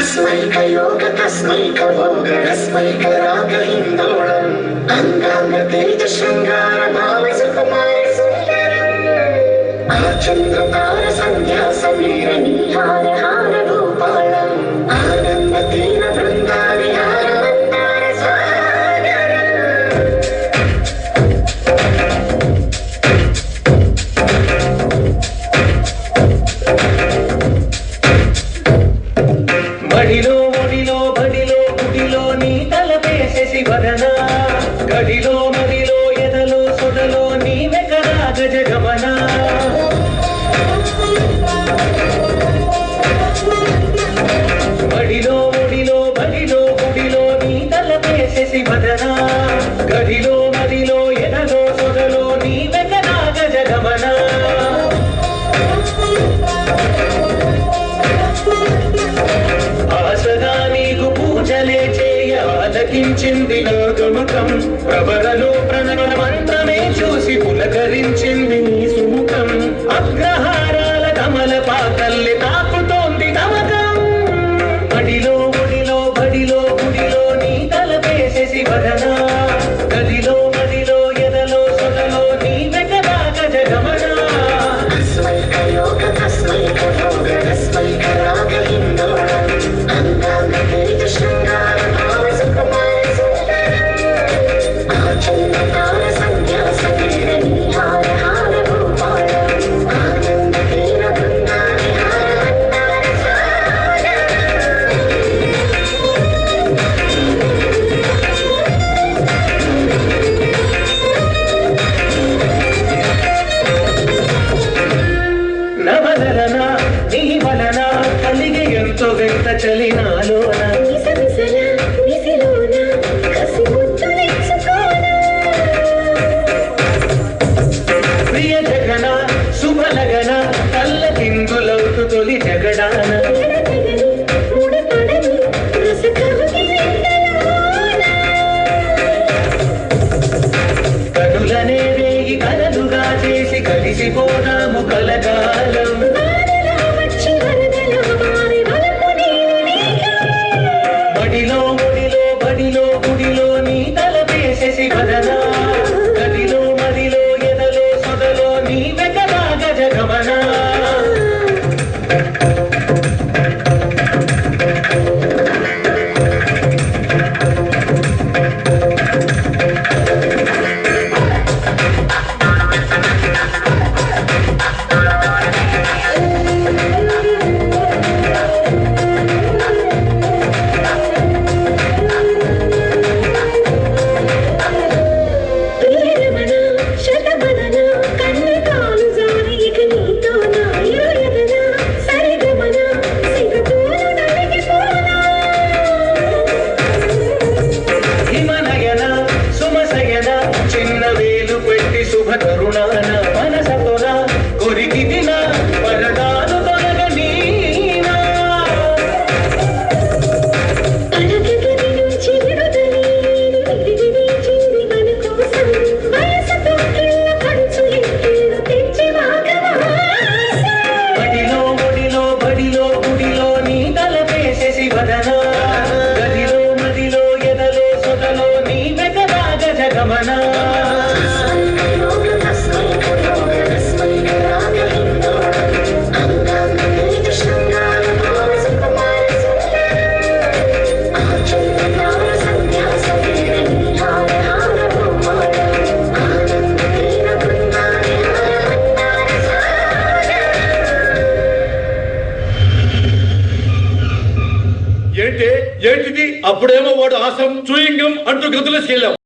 तस्मै कयोग तस्मै कभोग रस्मै कराग हिन्दोळम् अंगांग तेज शृंगार भाव सुकुमार सुंदरम् आचंद्र तार संध्या समीर निहार हार भूपालम् आनंद तीन वृंदा विहार मंदार सागरम् బడిలో ఒడిలో బడిలో గుడిలో నీ తలపేసేసి వదన గడిలో మదిలో ఎదలో సొదలో నీవే కదా గజగమన బడిలో ఒడిలో బడిలో గుడిలో నీ తలపేసేసి వదన గడిలో మదిలో ఎదలో సొదలో నీవే కదా గజగమన పూజలే చేయ ఆలకించింది నాగముఖం ప్రవరలో ప్రణవ మంత్రమే చూసి పులకరించింది నీ సుముఖం అగ్రహారాల కమల పాకల్లి తాకుతోంది తమకం బడిలో ఒడిలో బడిలో గుడిలో నీ తలపేసేసి వదన గదిలో మదిలో ఎదలో సొదలో నీవే కదా గజగమన తస్మై కయోగ తస్మై కయోగ తస్మై కరాగ హిందోళం అంగాంగ తేజ శృంగార భావ సుకుమార సుందరం ఆచంద్ర తార సంధ్యా సమీర నిహార హార భూపాలం ఆనంద తీర బృందా విహార మందార నవలన నీ వలన కలిగి ఎంతో వింత చలినాలోన ప్రియ జగన శుభలగన కళ్ళ కిందులవుతు తొలి జగడాన కనులనే రేగి కలలుగా చేసి కలిసిపోదాము కలగాలం బడిలో ఒడిలో బడిలో గుడిలో నీ తలపేసేసి వదన గదిలో మదిలో ఎదలో సొదలో నీవే కదా గజగమన చిన్న వేలు పెట్టి శుభ తరుణాన మనసతోన కొరికి దిన వరదాను తొలగనీనా బడిలో ఒడిలో బడిలో గుడిలో నీ తలపేసేసి వదన గదిలో మదిలో ఎదలో సొదలో నీవే కదా గజగమన ఏంటిది అప్పుడేమో వాడు ఆసం చూయింగం అంటూ గదులేసుకెళ్ళాం.